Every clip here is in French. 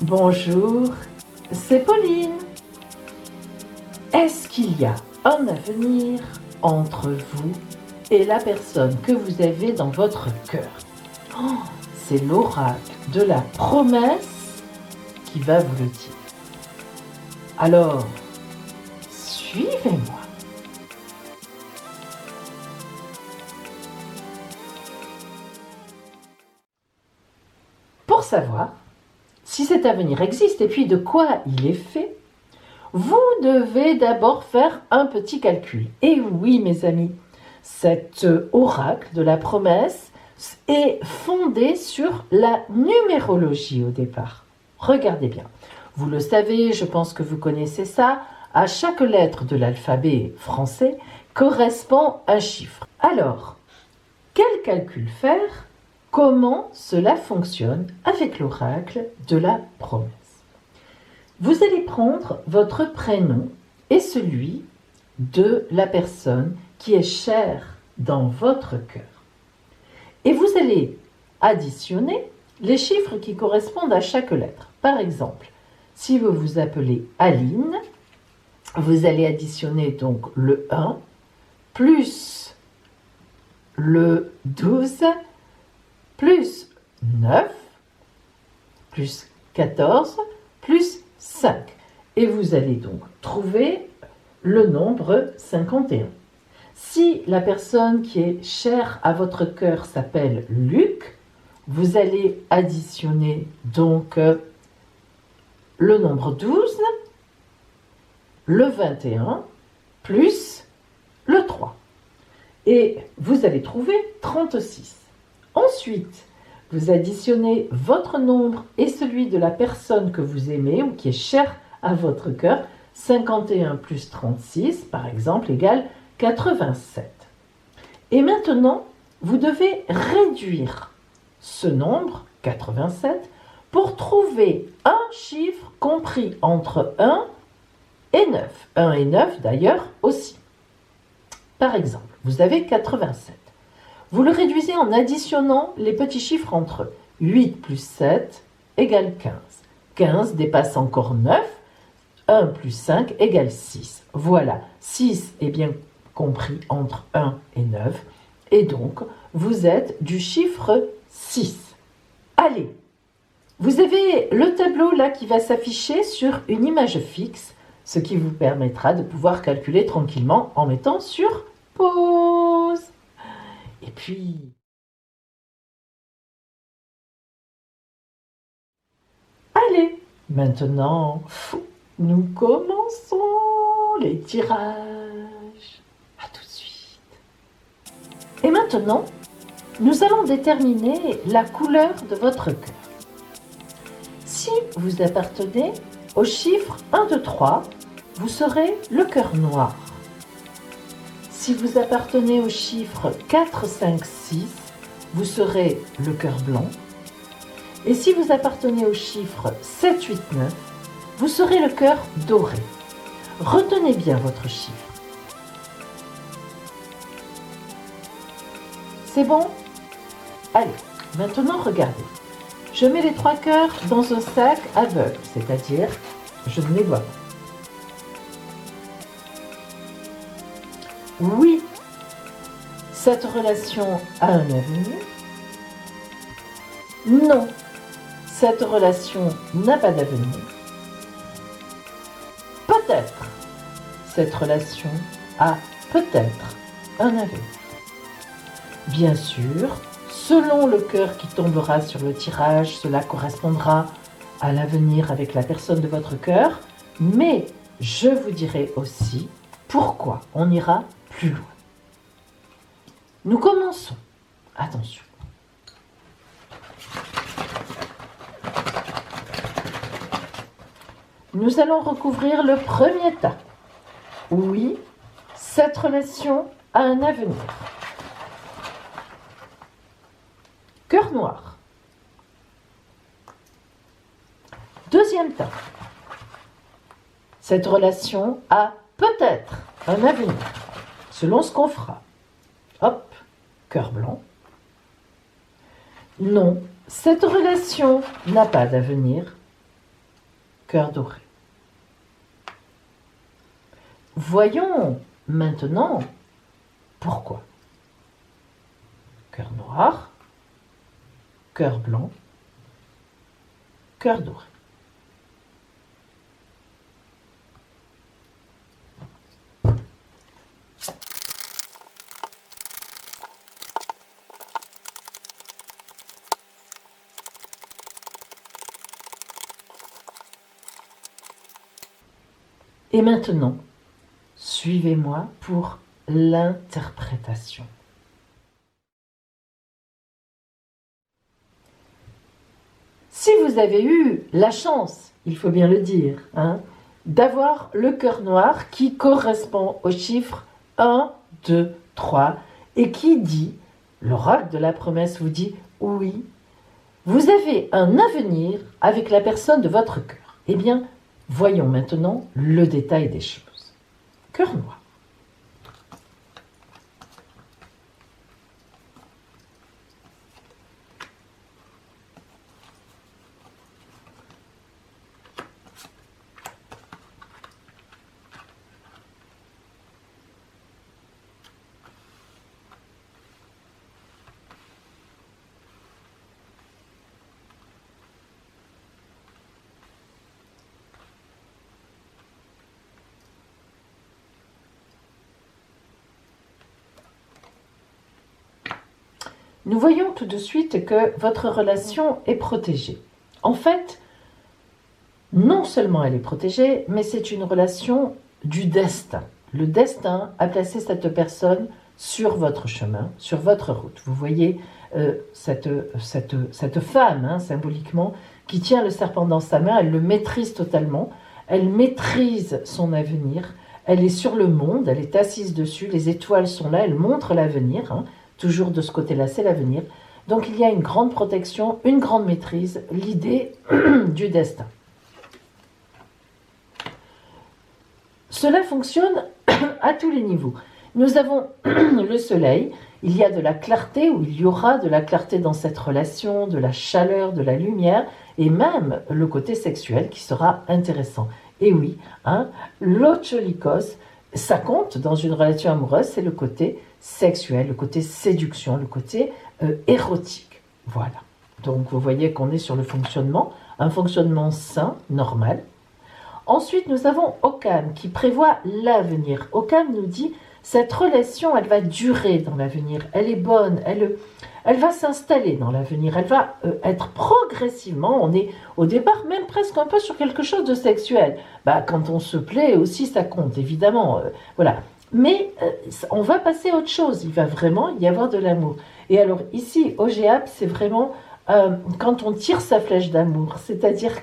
Bonjour, c'est Pauline. Est-ce qu'il y a un avenir entre vous et la personne que vous avez dans votre cœur? C'est l'oracle de la promesse qui va vous le dire. Alors, suivez-moi. Pour savoir si cet avenir existe et puis de quoi il est fait, vous devez d'abord faire un petit calcul. Et oui, mes amis, cet oracle de la promesse est fondé sur la numérologie au départ. Regardez bien. Vous le savez, je pense que vous connaissez ça. À chaque lettre de l'alphabet français correspond un chiffre. Alors, quel calcul faire? Comment cela fonctionne avec l'oracle de la promesse? Vous allez prendre votre prénom et celui de la personne qui est chère dans votre cœur. Et vous allez additionner les chiffres qui correspondent à chaque lettre. Par exemple, si vous vous appelez Aline, vous allez additionner donc le 1 plus le 12 plus 9 plus 14 plus 5. Et vous allez donc trouver le nombre 51. Si la personne qui est chère à votre cœur s'appelle Luc, vous allez additionner donc le nombre 12, le 21, plus le 3. Et vous allez trouver 36. Ensuite, vous additionnez votre nombre et celui de la personne que vous aimez ou qui est chère à votre cœur. 51 plus 36, par exemple, égale 87. Et maintenant, vous devez réduire ce nombre, 87, pour trouver un chiffre compris entre 1 et 9. 1 et 9 d'ailleurs aussi. Par exemple, vous avez 87. Vous le réduisez en additionnant les petits chiffres entre eux. 8 plus 7 égale 15. 15 dépasse encore 9. 1 plus 5 égale 6. Voilà, 6 est bien compris entre 1 et 9. Et donc, vous êtes du chiffre 6. Allez, vous avez le tableau là qui va s'afficher sur une image fixe, ce qui vous permettra de pouvoir calculer tranquillement en mettant sur pause. Et puis, allez, maintenant, nous commençons les tirages. À tout de suite. Et maintenant, nous allons déterminer la couleur de votre cœur. Si vous appartenez au chiffre 1, 2, 3, vous serez le cœur noir. Si vous appartenez au chiffre 4, 5, 6, vous serez le cœur blanc. Et si vous appartenez au chiffre 7, 8, 9, vous serez le cœur doré. Retenez bien votre chiffre. C'est bon? Allez, maintenant regardez. Je mets les 3 cœurs dans un sac aveugle, c'est-à-dire je ne les vois pas. Oui, cette relation a un avenir. Non, cette relation n'a pas d'avenir. Peut-être, cette relation a peut-être un avenir. Bien sûr, selon le cœur qui tombera sur le tirage, cela correspondra à l'avenir avec la personne de votre cœur, mais je vous dirai aussi pourquoi on ira plus loin. Nous commençons. Attention. Nous allons recouvrir le premier tas. Oui, cette relation a un avenir. Cœur noir. Deuxième tas. Cette relation a peut-être un avenir, selon ce qu'on fera. Hop, cœur blanc. Non, cette relation n'a pas d'avenir. cœur doré. Voyons maintenant pourquoi. Cœur noir, cœur blanc, cœur doré. Et maintenant, suivez-moi pour l'interprétation. Si vous avez eu la chance, il faut bien le dire, d'avoir le cœur noir qui correspond au chiffre 1, 2, 3 et qui dit, l'oracle de la promesse vous dit, oui, vous avez un avenir avec la personne de votre cœur. Eh bien, voyons maintenant le détail des choses. Cœur noir. Nous voyons tout de suite que votre relation est protégée. En fait, non seulement elle est protégée, mais c'est une relation du destin. Le destin a placé cette personne sur votre chemin, sur votre route. Vous voyez cette femme, symboliquement, qui tient le serpent dans sa main, elle le maîtrise totalement, elle maîtrise son avenir, elle est sur le monde, elle est assise dessus, les étoiles sont là, elle montre l'avenir, toujours de ce côté-là, c'est l'avenir. Donc il y a une grande protection, une grande maîtrise, l'idée du destin. Cela fonctionne à tous les niveaux. Nous avons le soleil, il y a de la clarté, ou il y aura de la clarté dans cette relation, de la chaleur, de la lumière, et même le côté sexuel qui sera intéressant. Et oui, l'ocholikos, ça compte dans une relation amoureuse, c'est le côté sexuel, le côté séduction, le côté érotique. Voilà. Donc vous voyez qu'on est sur le fonctionnement, un fonctionnement sain, normal. Ensuite, nous avons Occam qui prévoit l'avenir. Occam nous dit, cette relation, elle va durer dans l'avenir, elle est bonne, elle va s'installer dans l'avenir, elle va être progressivement, on est au départ même presque un peu sur quelque chose de sexuel. Quand on se plaît aussi, ça compte, évidemment. Voilà. Mais on va passer à autre chose, il va vraiment y avoir de l'amour. Et alors ici, au Géap, c'est vraiment quand on tire sa flèche d'amour, c'est-à-dire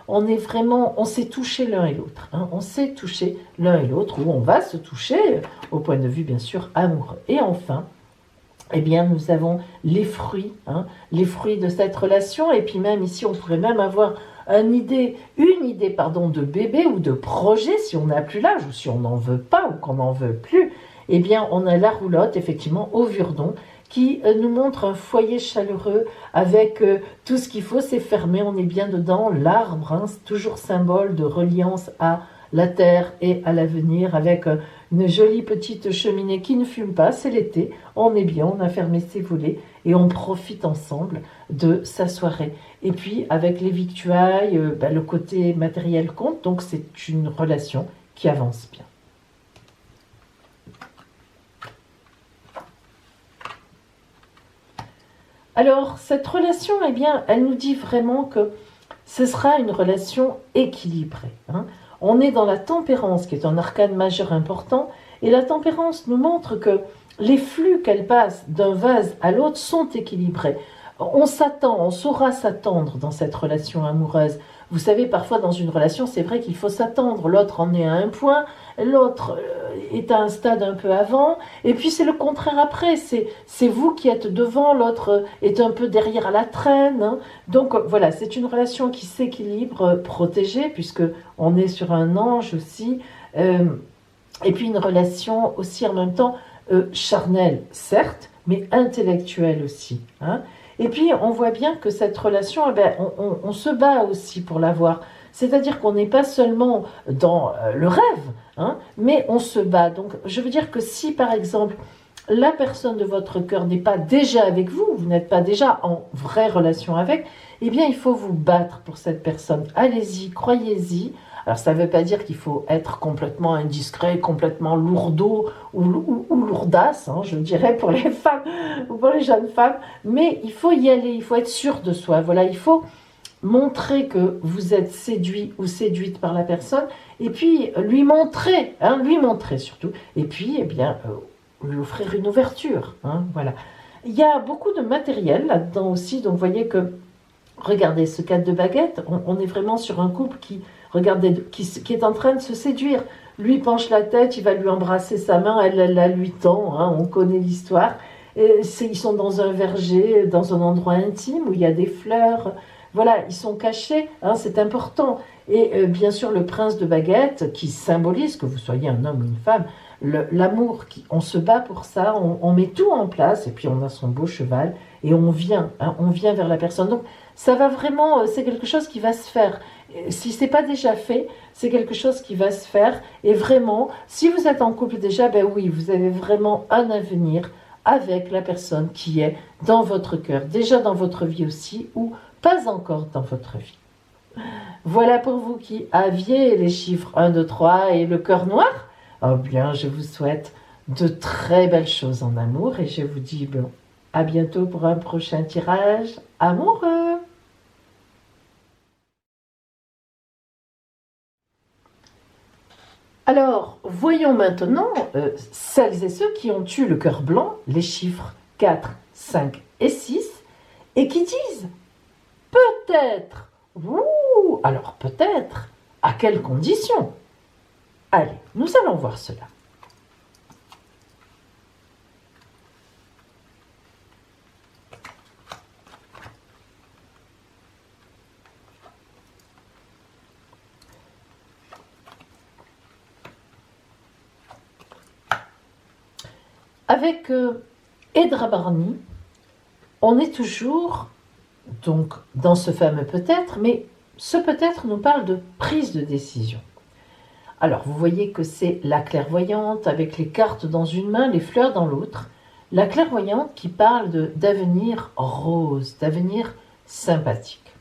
on s'est touché l'un et l'autre. On s'est touché l'un et l'autre, ou on va se toucher, au point de vue bien sûr amoureux. Et enfin, eh bien, nous avons les fruits de cette relation, et puis même ici, on pourrait même avoir une idée de bébé ou de projet, si on n'a plus l'âge, ou si on n'en veut pas, ou qu'on n'en veut plus. Eh bien, on a la roulotte, effectivement, au Verdon, qui nous montre un foyer chaleureux avec tout ce qu'il faut, c'est fermé, on est bien dedans, l'arbre, c'est toujours symbole de reliance à la terre et à l'avenir, avec une jolie petite cheminée qui ne fume pas, c'est l'été, on est bien, on a fermé ses volets et on profite ensemble de sa soirée. Et puis avec les victuailles, le côté matériel compte, donc c'est une relation qui avance bien. Alors, cette relation, eh bien, elle nous dit vraiment que ce sera une relation équilibrée. On est dans la tempérance, qui est un arcane majeur important, et la tempérance nous montre que les flux qu'elle passe d'un vase à l'autre sont équilibrés. On saura s'attendre dans cette relation amoureuse. Vous savez, parfois dans une relation, c'est vrai qu'il faut s'attendre. L'autre en est à un point, l'autre est à un stade un peu avant, et puis c'est le contraire après. C'est vous qui êtes devant, l'autre est un peu derrière à la traîne. Donc voilà, c'est une relation qui s'équilibre, protégée, puisque on est sur un ange aussi, et puis une relation aussi en même temps charnelle, certes, mais intellectuelle aussi. Et puis, on voit bien que cette relation, on se bat aussi pour l'avoir. C'est-à-dire qu'on n'est pas seulement dans le rêve, hein, mais on se bat. Donc, je veux dire que si, par exemple, la personne de votre cœur n'est pas déjà avec vous, vous n'êtes pas déjà en vraie relation avec, eh bien, il faut vous battre pour cette personne. Allez-y, croyez-y. Alors, ça ne veut pas dire qu'il faut être complètement indiscret, complètement lourdeau ou lourdasse, hein, je dirais, pour les femmes ou pour les jeunes femmes, mais il faut y aller, il faut être sûr de soi. Voilà, il faut montrer que vous êtes séduit ou séduite par la personne, et puis lui montrer surtout, et puis, eh bien, lui offrir une ouverture, hein, voilà. Il y a beaucoup de matériel là-dedans aussi, donc vous voyez que, regardez, ce 4 de baguette, on est vraiment sur un couple qui, regardez, qui est en train de se séduire. Lui penche la tête, il va lui embrasser sa main, elle la lui tend, hein, on connaît l'histoire. Et ils sont dans un verger, dans un endroit intime où il y a des fleurs. Voilà, ils sont cachés, hein, c'est important. Et bien sûr, le prince de baguette, qui symbolise que vous soyez un homme ou une femme, l'amour, on se bat pour ça, on met tout en place, et puis on a son beau cheval, et on vient vers la personne. Donc, ça va vraiment, c'est quelque chose qui va se faire. Si c'est pas déjà fait, c'est quelque chose qui va se faire. Et vraiment, si vous êtes en couple déjà, ben oui, vous avez vraiment un avenir avec la personne qui est dans votre cœur, déjà dans votre vie aussi, ou pas encore dans votre vie. Voilà pour vous qui aviez les chiffres 1, 2, 3 et le cœur noir. Oh bien, je vous souhaite de très belles choses en amour et je vous dis bon, à bientôt pour un prochain tirage amoureux. Alors, voyons maintenant celles et ceux qui ont eu le cœur blanc, les chiffres 4, 5 et 6, et qui disent peut-être. Ouh, alors peut-être. À quelles conditions? Allez, nous allons voir cela. Avec Edra Barney, on est toujours donc dans ce fameux peut-être, mais ce peut-être nous parle de prise de décision. Alors, vous voyez que c'est la clairvoyante avec les cartes dans une main, les fleurs dans l'autre. La clairvoyante qui parle d'avenir rose, d'avenir sympathique.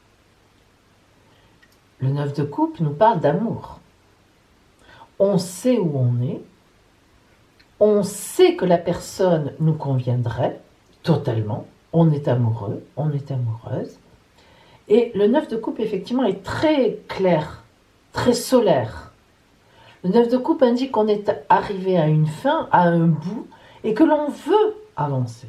Le 9 de coupe nous parle d'amour. On sait où on est. On sait que la personne nous conviendrait totalement. On est amoureux, on est amoureuse. Et le 9 de coupe, effectivement, est très clair, très solaire. Le 9 de coupe indique qu'on est arrivé à une fin, à un bout, et que l'on veut avancer.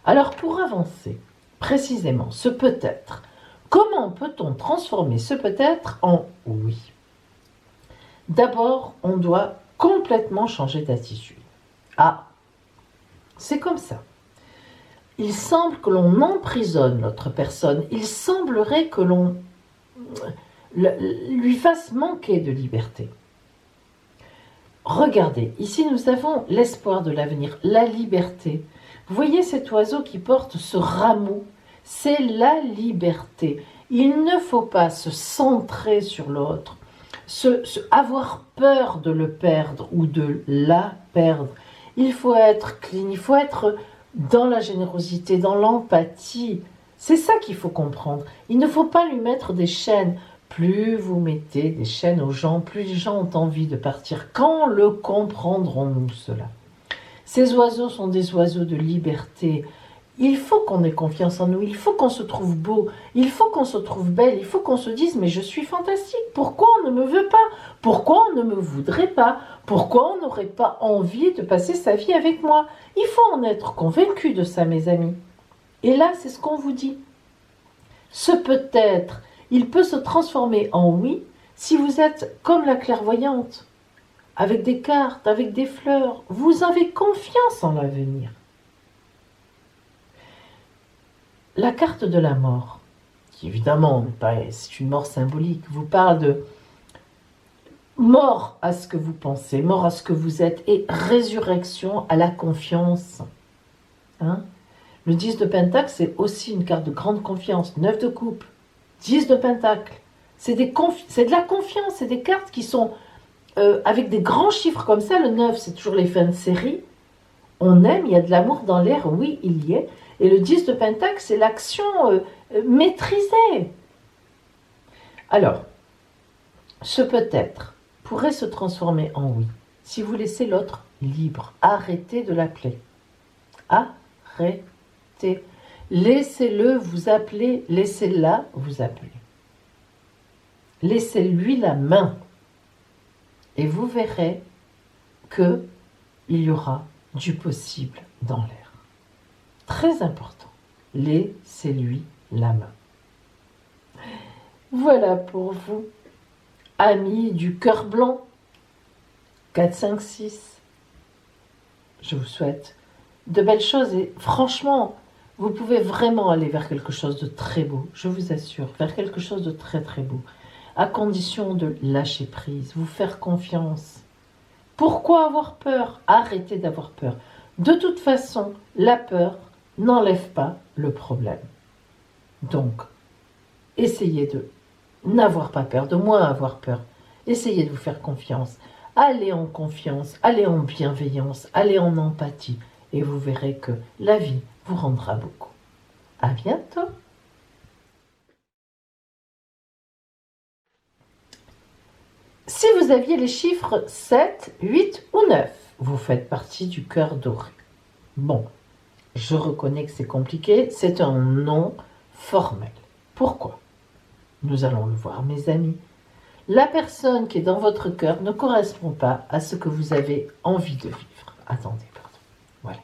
Alors, pour avancer, précisément, ce peut-être, comment peut-on transformer ce peut-être en oui? D'abord, on doit complètement changer d'attitude. Ah, c'est comme ça. Il semble que l'on emprisonne l'autre personne. Il semblerait que l'on lui fasse manquer de liberté. Regardez, ici nous avons l'espoir de l'avenir, la liberté. Vous voyez cet oiseau qui porte ce rameau? C'est la liberté. Il ne faut pas se centrer sur l'autre, avoir peur de le perdre ou de la perdre. Il faut être clean, il faut être dans la générosité, dans l'empathie. C'est ça qu'il faut comprendre. Il ne faut pas lui mettre des chaînes. Plus vous mettez des chaînes aux gens, plus les gens ont envie de partir. Quand le comprendrons-nous cela? Ces oiseaux sont des oiseaux de liberté. Il faut qu'on ait confiance en nous, il faut qu'on se trouve beau, il faut qu'on se trouve belle, il faut qu'on se dise « mais je suis fantastique, pourquoi on ne me veut pas? Pourquoi on ne me voudrait pas? Pourquoi on n'aurait pas envie de passer sa vie avec moi ?» Il faut en être convaincu de ça, mes amis. Et là, c'est ce qu'on vous dit. Ce peut-être, il peut se transformer en oui si vous êtes comme la clairvoyante, avec des cartes, avec des fleurs. Vous avez confiance en l'avenir. La carte de la mort, qui évidemment, c'est une mort symbolique, vous parle de mort à ce que vous pensez, mort à ce que vous êtes, et résurrection à la confiance. Hein? Le 10 de Pentacle, c'est aussi une carte de grande confiance. 9 de coupe, 10 de Pentacle. C'est de la confiance, c'est des cartes qui sont avec des grands chiffres comme ça. Le 9, c'est toujours les fins de série. On aime, il y a de l'amour dans l'air, oui, il y est. Et le 10 de Pentacle, c'est l'action maîtrisée. Alors, ce peut-être pourrait se transformer en oui, si vous laissez l'autre libre. Arrêtez de l'appeler. Arrêtez. Laissez-le vous appeler, laissez-la vous appeler. Laissez-lui la main. Et vous verrez qu'il y aura du possible dans l'air. Très important. Laissez-lui la main. Voilà pour vous, amis du cœur blanc. 4, 5, 6. Je vous souhaite de belles choses et franchement, vous pouvez vraiment aller vers quelque chose de très beau, je vous assure, vers quelque chose de très très beau, à condition de lâcher prise, vous faire confiance. Pourquoi avoir peur? Arrêtez d'avoir peur. De toute façon, la peur n'enlève pas le problème. Donc, essayez de n'avoir pas peur, de moins avoir peur. Essayez de vous faire confiance. Allez en confiance, allez en bienveillance, allez en empathie. Et vous verrez que la vie vous rendra beaucoup. À bientôt. Si vous aviez les chiffres 7, 8 ou 9, vous faites partie du cœur doré. Bon, je reconnais que c'est compliqué, c'est un nom formel. Pourquoi? Nous allons le voir, mes amis. La personne qui est dans votre cœur ne correspond pas à ce que vous avez envie de vivre. Attendez, pardon. Voilà.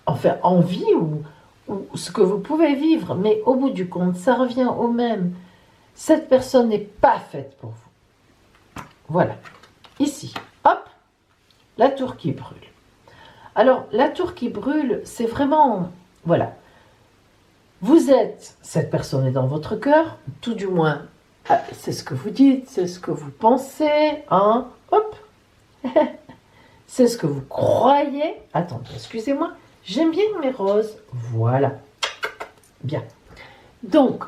Enfin, envie ou ce que vous pouvez vivre, mais au bout du compte, ça revient au même. Cette personne n'est pas faite pour vous. Voilà. Ici, hop, la tour qui brûle. Alors, la tour qui brûle, c'est vraiment... Voilà. Vous êtes... Cette personne est dans votre cœur, tout du moins... c'est ce que vous dites, c'est ce que vous pensez, hein, hop, c'est ce que vous croyez. Attendez, excusez-moi, j'aime bien mes roses, voilà, bien. Donc,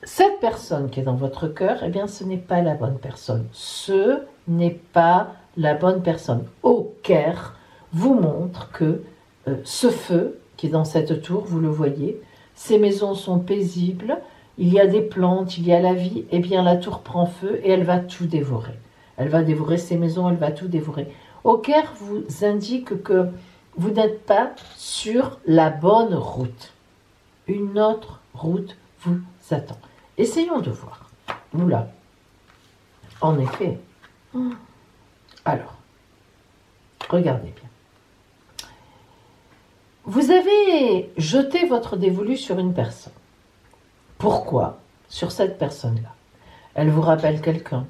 cette personne qui est dans votre cœur, eh bien, ce n'est pas la bonne personne. Ce n'est pas la bonne personne. Au Caire vous montre que ce feu qui est dans cette tour, vous le voyez, ces maisons sont paisibles, il y a des plantes, il y a la vie, eh bien la tour prend feu et elle va tout dévorer. Elle va dévorer ces maisons, elle va tout dévorer. Au Caire vous indique que vous n'êtes pas sur la bonne route. Une autre route vous attend. Essayons de voir. Oula. En effet. Alors, regardez bien. Vous avez jeté votre dévolu sur une personne. Pourquoi? Sur cette personne-là. Elle vous rappelle quelqu'un.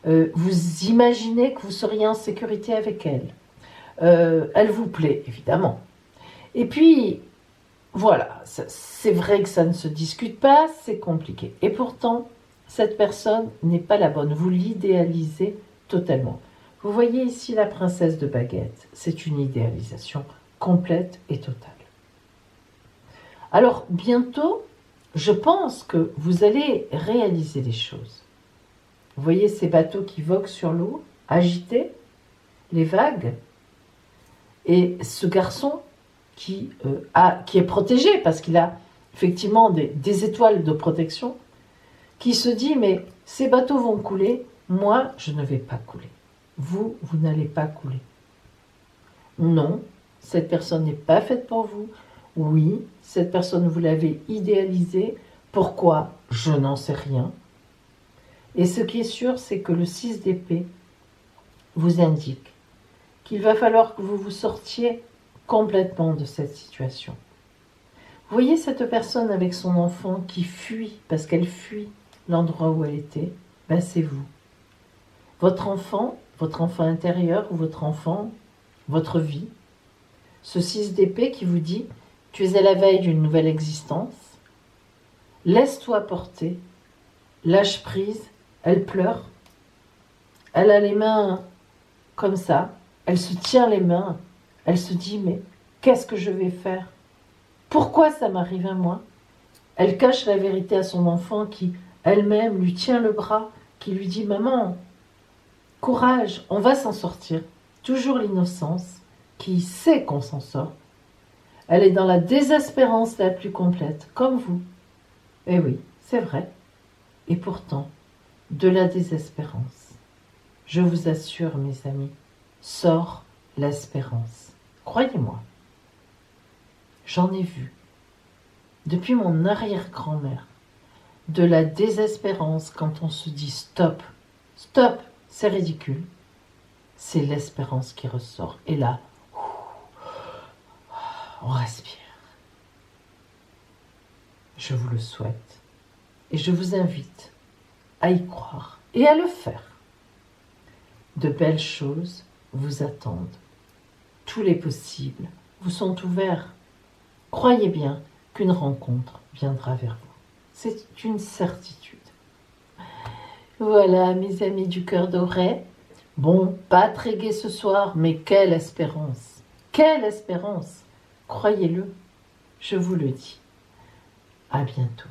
Vous imaginez que vous seriez en sécurité avec elle. Elle vous plaît, évidemment. Et puis, voilà, c'est vrai que ça ne se discute pas, c'est compliqué. Et pourtant, cette personne n'est pas la bonne. Vous l'idéalisez totalement. Vous voyez ici la princesse de baguette. C'est une idéalisation complète et totale. Alors, bientôt, je pense que vous allez réaliser des choses. Vous voyez ces bateaux qui voguent sur l'eau, agités, les vagues, et ce garçon qui est protégé, parce qu'il a effectivement des étoiles de protection, qui se dit, mais ces bateaux vont couler, moi, je ne vais pas couler. Vous n'allez pas couler. Non, cette personne n'est pas faite pour vous. Oui, cette personne, vous l'avez idéalisée. Pourquoi? Je n'en sais rien. Et ce qui est sûr, c'est que le 6 d'épée vous indique qu'il va falloir que vous vous sortiez complètement de cette situation. Vous voyez cette personne avec son enfant qui fuit, parce qu'elle fuit l'endroit où elle était, ben c'est vous. Votre enfant intérieur, ou votre enfant, votre vie, ce 6 d'épée qui vous dit, tu es à la veille d'une nouvelle existence, laisse-toi porter, lâche prise, elle pleure, elle a les mains comme ça, elle se tient les mains, elle se dit, mais qu'est-ce que je vais faire? Pourquoi ça m'arrive à moi? Elle cache la vérité à son enfant qui, elle-même, lui tient le bras, qui lui dit « Maman, courage, on va s'en sortir. » Toujours l'innocence, qui sait qu'on s'en sort. Elle est dans la désespérance la plus complète, comme vous. Eh oui, c'est vrai. Et pourtant, de la désespérance, je vous assure, mes amis, sort l'espérance. Croyez-moi. J'en ai vu, depuis mon arrière-grand-mère, de la désespérance quand on se dit stop, stop, c'est ridicule. C'est l'espérance qui ressort. Et là, on respire. Je vous le souhaite et je vous invite à y croire et à le faire. De belles choses vous attendent. Tous les possibles vous sont ouverts. Croyez bien qu'une rencontre viendra vers vous. C'est une certitude. Voilà, mes amis du cœur doré. Bon, pas très gai ce soir, mais quelle espérance! Quelle espérance! Croyez-le, je vous le dis. À bientôt.